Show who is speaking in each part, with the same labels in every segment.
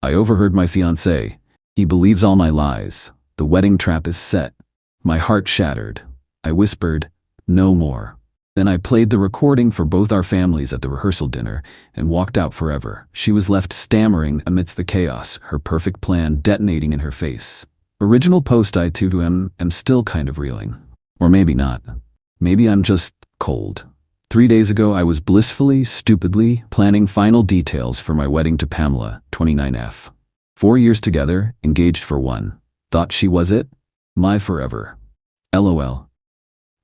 Speaker 1: I overheard my fiancé. He believes all my lies. The wedding trap is set. My heart shattered. I whispered, "No more." Then I played the recording for both our families at the rehearsal dinner and walked out forever. She was left stammering amidst the chaos, her perfect plan detonating in her face. Original post I to him am still kind of reeling. Or maybe not. Maybe I'm just cold. 3 days ago I was blissfully, stupidly planning final details for my wedding to Pamela, 29F. 4 years together, engaged for 1. Thought she was it? My forever. LOL.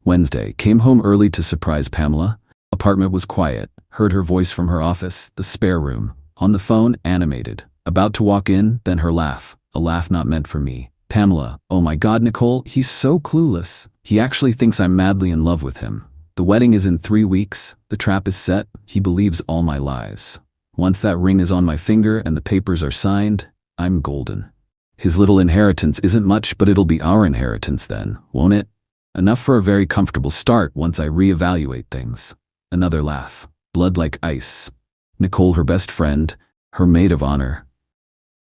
Speaker 1: Wednesday, came home early to surprise Pamela. Apartment was quiet. Heard her voice from her office, the spare room. On the phone, animated. About to walk in, then her laugh. A laugh not meant for me. Pamela, oh my God, Nicole, he's so clueless. He actually thinks I'm madly in love with him. The wedding is in 3 weeks. The trap is set. He believes all my lies. Once that ring is on my finger and the papers are signed, I'm golden. His little inheritance isn't much, but it'll be our inheritance then, won't it? Enough for a very comfortable start once I reevaluate things. Another laugh. Blood like ice. Nicole, her best friend, her maid of honor.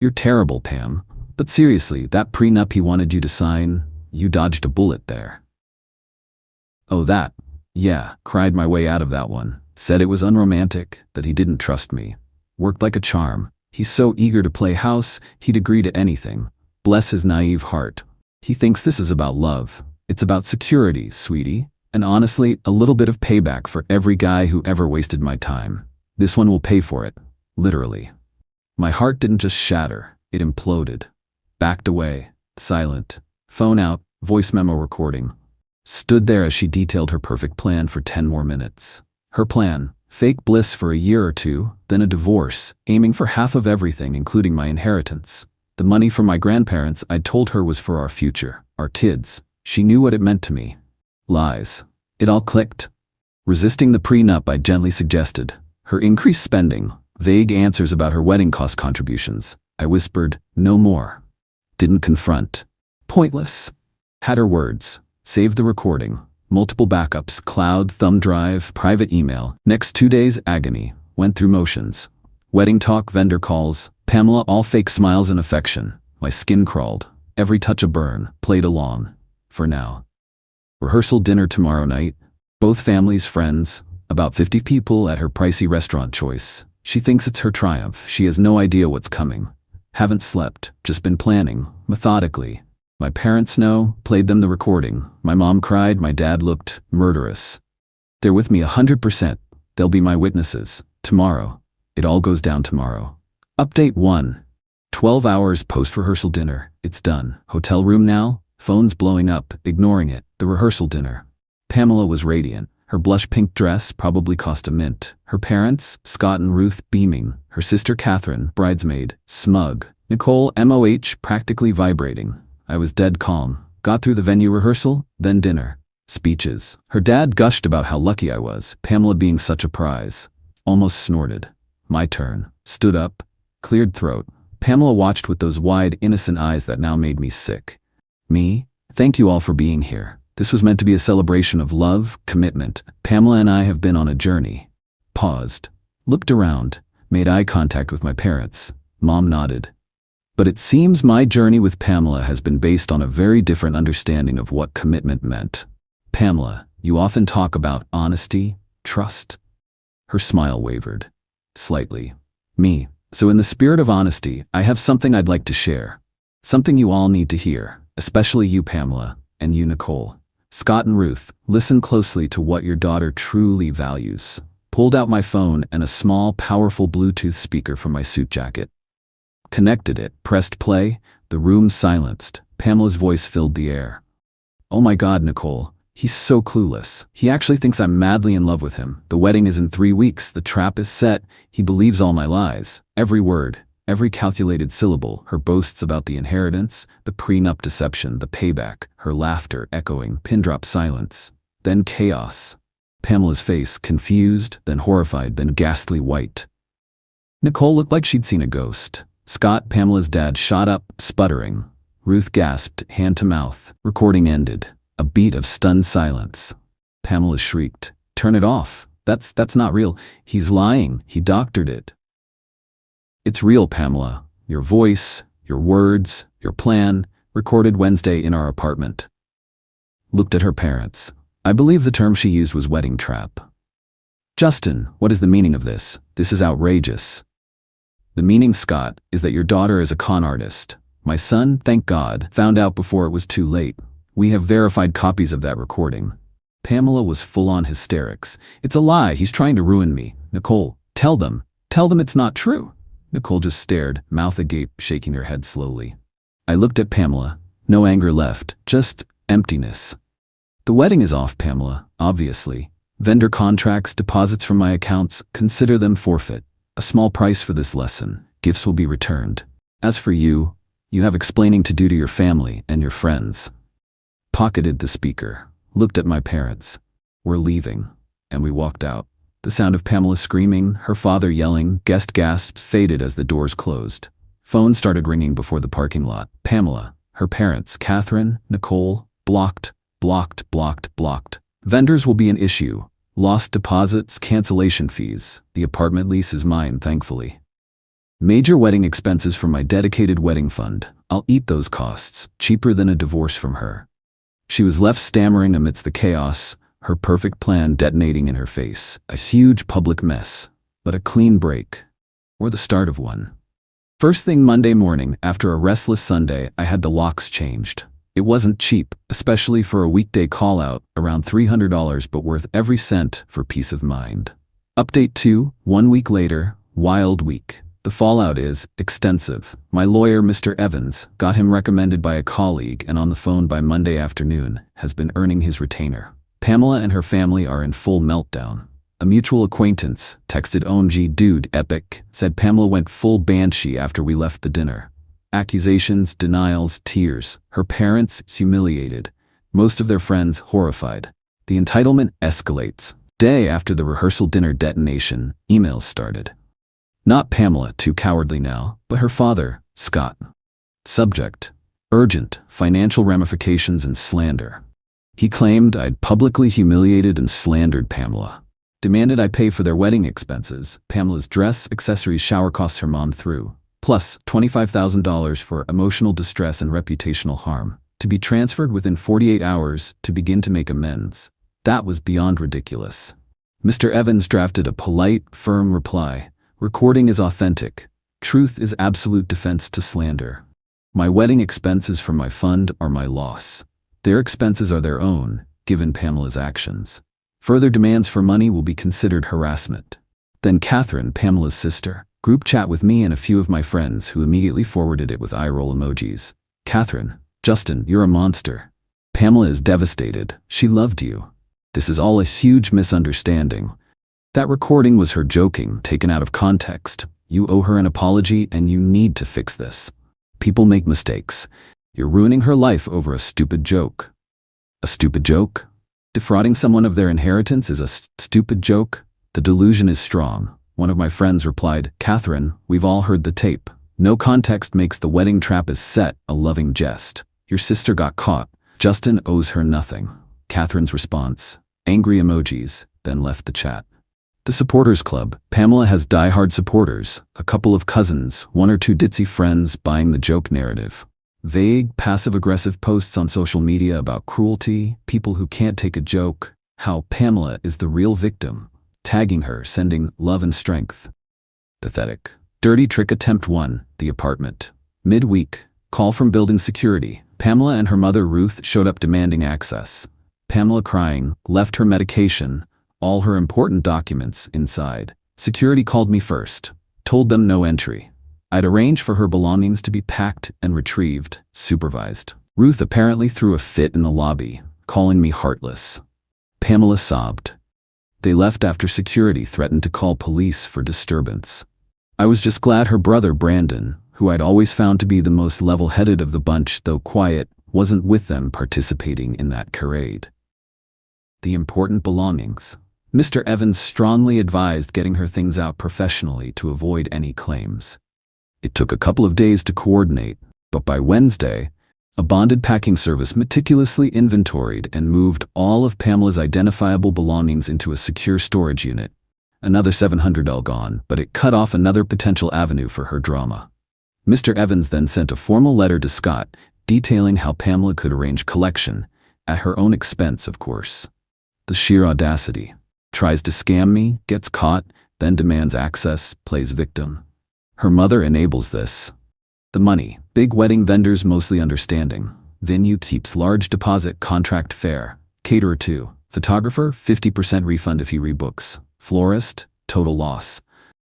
Speaker 1: You're terrible, Pam. But seriously, that prenup he wanted you to sign, you dodged a bullet there. Oh, that. Yeah, cried my way out of that one. Said it was unromantic, that he didn't trust me. Worked like a charm. He's so eager to play house, he'd agree to anything. Bless his naive heart. He thinks this is about love. It's about security, sweetie. And honestly, a little bit of payback for every guy who ever wasted my time. This one will pay for it. Literally. My heart didn't just shatter, it imploded. Backed away, silent. Phone out, voice memo recording. Stood there as she detailed her perfect plan for 10 more minutes. Her plan, fake bliss for a year or 2, then a divorce, aiming for half of everything including my inheritance. The money from my grandparents I'd told her was for our future, our kids. She knew what it meant to me. Lies. It all clicked. Resisting the prenup I gently suggested. Her increased spending. Vague answers about her wedding cost contributions. I whispered, no more. Didn't confront. Pointless. Had her words. Saved the recording. Multiple backups, cloud, thumb drive, private email. Next 2 days, agony. Went through motions. Wedding talk, vendor calls. Pamela, all fake smiles and affection. My skin crawled. Every touch a burn. Played along. For now. Rehearsal dinner tomorrow night. Both families, friends. About 50 people at her pricey restaurant choice. She thinks it's her triumph. She has no idea what's coming. Haven't slept. Just been planning. Methodically. My parents know. Played them the recording. My mom cried. My dad looked murderous. They're with me 100%. They'll be my witnesses. Tomorrow. It all goes down tomorrow. Update 1. 12 hours post-rehearsal dinner. It's done. Hotel room now. Phone's blowing up, ignoring it. The rehearsal dinner. Pamela was radiant. Her blush pink dress probably cost a mint. Her parents, Scott and Ruth, beaming. Her sister Catherine, bridesmaid, smug. Nicole, MOH, practically vibrating. I was dead calm. Got through the venue rehearsal, then dinner. Speeches. Her dad gushed about how lucky I was, Pamela being such a prize. Almost snorted. My turn. Stood up. Cleared throat. Pamela watched with those wide, innocent eyes that now made me sick. Me? Thank you all for being here. This was meant to be a celebration of love, commitment. Pamela and I have been on a journey. Paused. Looked around. Made eye contact with my parents. Mom nodded. But it seems my journey with Pamela has been based on a very different understanding of what commitment meant. Pamela, you often talk about honesty, trust. Her smile wavered. Slightly. Me. So in the spirit of honesty, I have something I'd like to share. Something you all need to hear. Especially you, Pamela, and you, Nicole. Scott and Ruth, listen closely to what your daughter truly values. Pulled out my phone and a small, powerful Bluetooth speaker from my suit jacket. Connected it, pressed play, the room silenced. Pamela's voice filled the air. Oh my God, Nicole. He's so clueless. He actually thinks I'm madly in love with him. The wedding is in 3 weeks. The trap is set. He believes all my lies. Every word. Every calculated syllable, her boasts about the inheritance, the prenup deception, the payback, her laughter echoing, pin-drop silence. Then chaos. Pamela's face, confused, then horrified, then ghastly white. Nicole looked like she'd seen a ghost. Scott, Pamela's dad, shot up, sputtering. Ruth gasped, hand to mouth. Recording ended. A beat of stunned silence. Pamela shrieked, "Turn it off. That's not real. He's lying. He doctored it." It's real, Pamela. your voice, your words, your plan, recorded Wednesday in our apartment. Looked at her parents. I believe the term she used was wedding trap. Justin, what is the meaning of this? This is outrageous. The meaning, Scott, is that your daughter is a con artist. My son, thank God, found out before it was too late. We have verified copies of that recording. Pamela was full-on hysterics. It's a lie. He's trying to ruin me. Nicole, tell them it's not true. Nicole just stared, mouth agape, shaking her head slowly. I looked at Pamela. No anger left, just emptiness. The wedding is off, Pamela, obviously. Vendor contracts, deposits from my accounts, consider them forfeit. A small price for this lesson. Gifts will be returned. As for you, you have explaining to do to your family and your friends. Pocketed the speaker. Looked at my parents. We're leaving. And we walked out. The sound of Pamela screaming, her father yelling, guest gasps faded as the doors closed. Phone started ringing before the parking lot. Pamela, her parents, Catherine, Nicole, blocked. Vendors will be an issue. Lost deposits, cancellation fees. The apartment lease is mine, thankfully. Major wedding expenses from my dedicated wedding fund. I'll eat those costs, cheaper than a divorce from her. She was left stammering amidst the chaos, her perfect plan detonating in her face. A huge public mess, but a clean break. Or the start of one. First thing Monday morning, after a restless Sunday, I had the locks changed. It wasn't cheap, especially for a weekday call-out, around $300, but worth every cent for peace of mind. Update 2, 1 week later, wild week. The fallout is extensive. My lawyer, Mr. Evans, got him recommended by a colleague and on the phone by Monday afternoon, has been earning his retainer. Pamela and her family are in full meltdown. A mutual acquaintance texted OMG dude epic, said Pamela went full banshee after we left the dinner. Accusations, denials, tears. Her parents humiliated. Most of their friends horrified. The entitlement escalates. Day after the rehearsal dinner detonation, emails started. Not Pamela, too cowardly now, but her father, Scott. Subject: urgent, financial ramifications and slander. He claimed I'd publicly humiliated and slandered Pamela. Demanded I pay for their wedding expenses, Pamela's dress, accessories, shower costs her mom threw, plus $25,000 for emotional distress and reputational harm, to be transferred within 48 hours to begin to make amends. That was beyond ridiculous. Mr. Evans drafted a polite, firm reply. Recording is authentic. Truth is absolute defense to slander. My wedding expenses from my fund are my loss. Their expenses are their own, given Pamela's actions. Further demands for money will be considered harassment. Then Catherine, Pamela's sister, group chat with me and a few of my friends who immediately forwarded it with eye roll emojis. Catherine, Justin, you're a monster. Pamela is devastated. She loved you. This is all a huge misunderstanding. That recording was her joking, taken out of context. You owe her an apology and you need to fix this. People make mistakes. You're ruining her life over a stupid joke. A stupid joke? Defrauding someone of their inheritance is a stupid joke? The delusion is strong. One of my friends replied, Catherine, we've all heard the tape. No context makes the wedding trap is set a loving jest. Your sister got caught. Justin owes her nothing. Catherine's response, angry emojis, then left the chat. The Supporters Club. Pamela has diehard supporters, a couple of cousins, 1 or 2 ditzy friends buying the joke narrative. Vague, passive-aggressive posts on social media about cruelty, people who can't take a joke, how Pamela is the real victim, tagging her, sending love and strength. Pathetic. Dirty trick attempt 1, the apartment. Midweek, call from building security. Pamela and her mother Ruth showed up demanding access. Pamela crying, left her medication, all her important documents inside. Security called me first, told them no entry. I'd arranged for her belongings to be packed and retrieved, supervised. Ruth apparently threw a fit in the lobby, calling me heartless. Pamela sobbed. They left after security threatened to call police for disturbance. I was just glad her brother Brandon, who I'd always found to be the most level-headed of the bunch, though quiet, wasn't with them participating in that charade. The important belongings. Mr. Evans strongly advised getting her things out professionally to avoid any claims. It took a couple of days to coordinate, but by Wednesday, a bonded packing service meticulously inventoried and moved all of Pamela's identifiable belongings into a secure storage unit. Another $700 gone, but it cut off another potential avenue for her drama. Mr. Evans then sent a formal letter to Scott detailing how Pamela could arrange collection, at her own expense, of course. The sheer audacity. Tries to scam me, gets caught, then demands access, plays victim. Her mother enables this. The money, big wedding vendors mostly understanding. Venue keeps large deposit, contract fair. Caterer too. Photographer, 50% refund if he rebooks. Florist, total loss.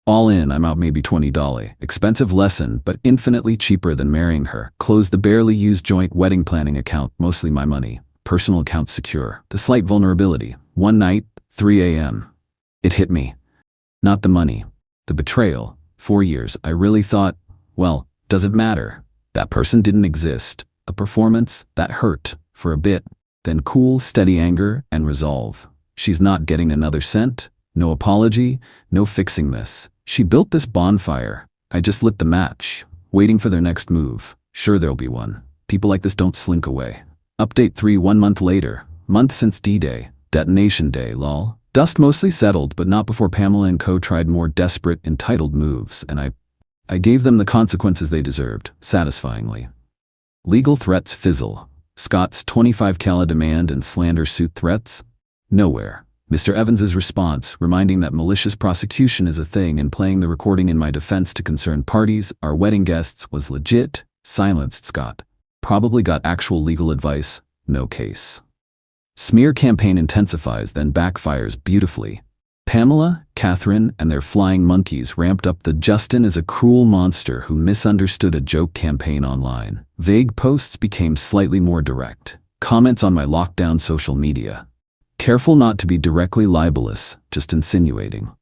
Speaker 1: All in, I'm out maybe $20. Expensive lesson, but infinitely cheaper than marrying her. Close the barely used joint wedding planning account, mostly my money. Personal account secure. The slight vulnerability. One night, 3 a.m. It hit me. Not the money. The betrayal. 4 years, I really thought, well, does it matter? That person didn't exist. A performance, that hurt, for a bit. Then cool, steady anger and resolve. She's not getting another cent. No apology, no fixing this. She built this bonfire. I just lit the match, waiting for their next move. Sure, there'll be one. People like this don't slink away. Update 3 1 month later. Month since D-Day. Detonation day, lol. Dust mostly settled, but not before Pamela and co tried more desperate, entitled moves, and I gave them the consequences they deserved, satisfyingly. Legal threats fizzle. Scott's 25K demand and slander suit threats? Nowhere. Mr. Evans's response, reminding that malicious prosecution is a thing and playing the recording in my defense to concerned parties, our wedding guests, was legit, silenced Scott. Probably got actual legal advice, no case. Smear campaign intensifies, then backfires beautifully. Pamela, Catherine, and their flying monkeys ramped up the Justin is a cruel monster who misunderstood a joke campaign online. Vague posts became slightly more direct. Comments on my lockdown social media. Careful not to be directly libelous, just insinuating.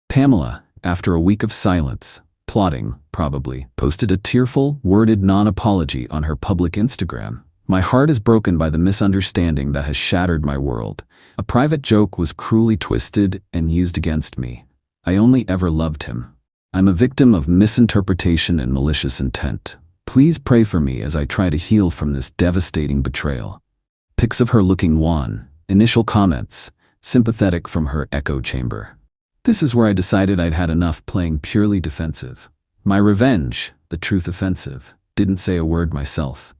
Speaker 1: Pamela, after a week of silence, plotting, probably, posted a tearful, worded non-apology on her public Instagram. My heart is broken by the misunderstanding that has shattered my world. A private joke was cruelly twisted and used against me. I only ever loved him. I'm a victim of misinterpretation and malicious intent. Please pray for me as I try to heal from this devastating betrayal. Pics of her looking wan. Initial comments, sympathetic from her echo chamber. This is where I decided I'd had enough playing purely defensive. My revenge, the truth offensive, didn't say a word myself.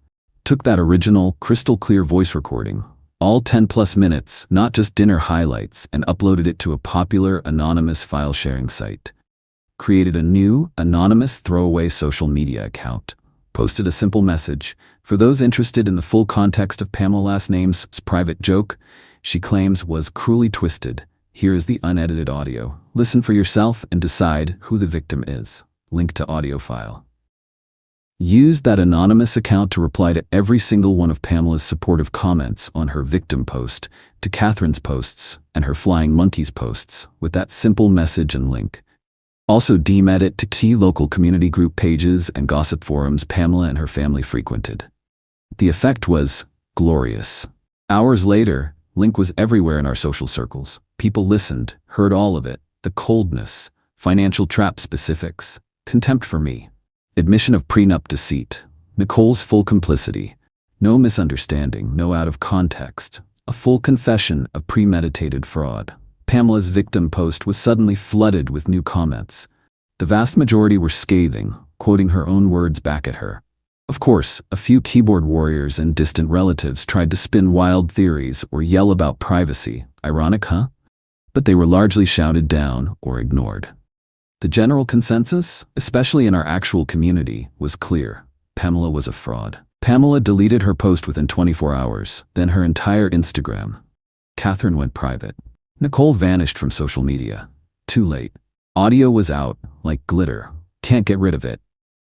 Speaker 1: Took that original, crystal clear voice recording, all 10+ minutes, not just dinner highlights, and uploaded it to a popular, anonymous file sharing site. Created a new, anonymous throwaway social media account. Posted a simple message. For those interested in the full context of Pamela's last name's private joke, she claims was cruelly twisted. Here is the unedited audio. Listen for yourself and decide who the victim is. Link to audio file. Used that anonymous account to reply to every single one of Pamela's supportive comments on her victim post, to Catherine's posts, and her flying monkeys posts, with that simple message and link. Also DM it to key local community group pages and gossip forums Pamela and her family frequented. The effect was glorious. Hours later, link was everywhere in our social circles. People listened, heard all of it. The coldness, financial trap specifics, contempt for me. Admission of prenup deceit. Nicole's full complicity. No misunderstanding, no out of context. A full confession of premeditated fraud. Pamela's victim post was suddenly flooded with new comments. The vast majority were scathing, quoting her own words back at her. Of course, a few keyboard warriors and distant relatives tried to spin wild theories or yell about privacy. Ironic, huh? But they were largely shouted down or ignored. The general consensus, especially in our actual community, was clear. Pamela was a fraud. Pamela deleted her post within 24 hours, then her entire Instagram. Catherine went private. Nicole vanished from social media. Too late. Audio was out, like glitter. Can't get rid of it.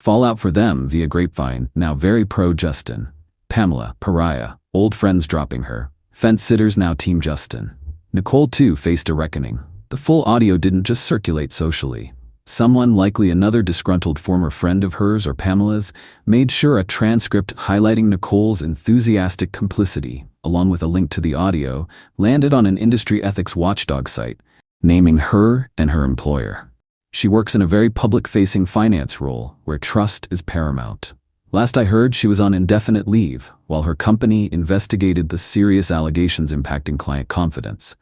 Speaker 1: Fallout for them via grapevine, now very pro-Justin. Pamela, pariah, old friends dropping her. Fence sitters now team Justin. Nicole too faced a reckoning. The full audio didn't just circulate socially. Someone, likely another disgruntled former friend of hers or Pamela's, made sure a transcript highlighting Nicole's enthusiastic complicity, along with a link to the audio, landed on an industry ethics watchdog site, naming her and her employer. She works in a very public-facing finance role, where trust is paramount. Last I heard, she was on indefinite leave, while her company investigated the serious allegations impacting client confidence.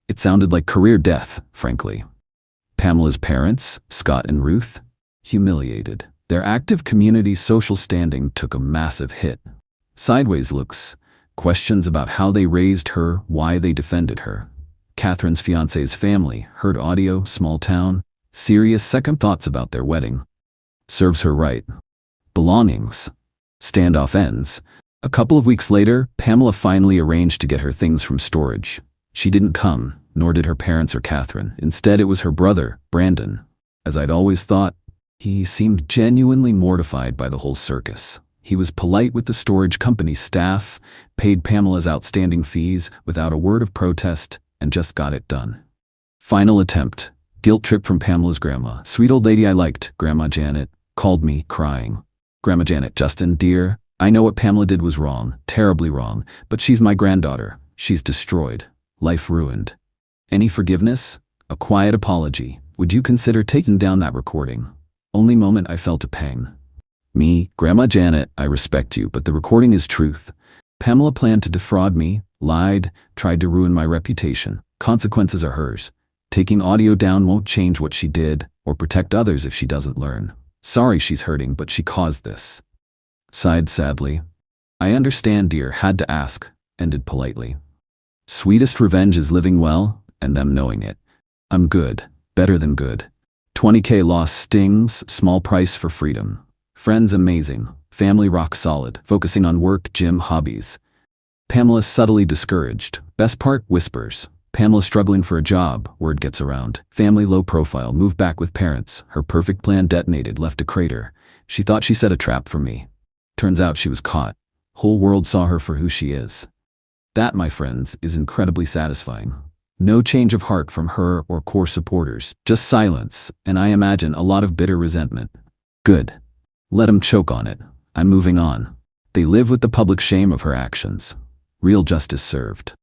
Speaker 1: It sounded like career death, frankly. Pamela's parents, Scott and Ruth, humiliated. Their active community social standing took a massive hit. Sideways looks, questions about how they raised her, why they defended her. Catherine's fiancé's family heard audio, small town, serious second thoughts about their wedding. Serves her right. Belongings. Standoff ends. A couple of weeks later, Pamela finally arranged to get her things from storage. She didn't come, nor did her parents or Catherine. Instead, it was her brother, Brandon. As I'd always thought, he seemed genuinely mortified by the whole circus. He was polite with the storage company's staff, paid Pamela's outstanding fees without a word of protest, and just got it done. Final attempt. Guilt trip from Pamela's grandma. Sweet old lady I liked, Grandma Janet, called me, crying. Grandma Janet, Justin, dear, I know what Pamela did was wrong, terribly wrong, but she's my granddaughter. She's destroyed. Life ruined. Any forgiveness? A quiet apology. Would you consider taking down that recording? Only moment I felt a pang. Me, Grandma Janet, I respect you, but the recording is truth. Pamela planned to defraud me, lied, tried to ruin my reputation. Consequences are hers. Taking audio down won't change what she did, or protect others if she doesn't learn. Sorry she's hurting, but she caused this. Sighed sadly. I understand, dear, had to ask, ended politely. Sweetest revenge is living well, and them knowing it. I'm good, better than good. 20K loss stings, small price for freedom. Friends amazing, family rock solid, focusing on work, gym, hobbies. Pamela subtly discouraged. Best part, whispers. Pamela struggling for a job, word gets around. Family low profile, moved back with parents. Her perfect plan detonated, left a crater. She thought she set a trap for me. Turns out she was caught. Whole world saw her for who she is. That, my friends, is incredibly satisfying. No change of heart from her or core supporters, just silence, and I imagine a lot of bitter resentment. Good. Let 'em choke on it. I'm moving on. They live with the public shame of her actions. Real justice served.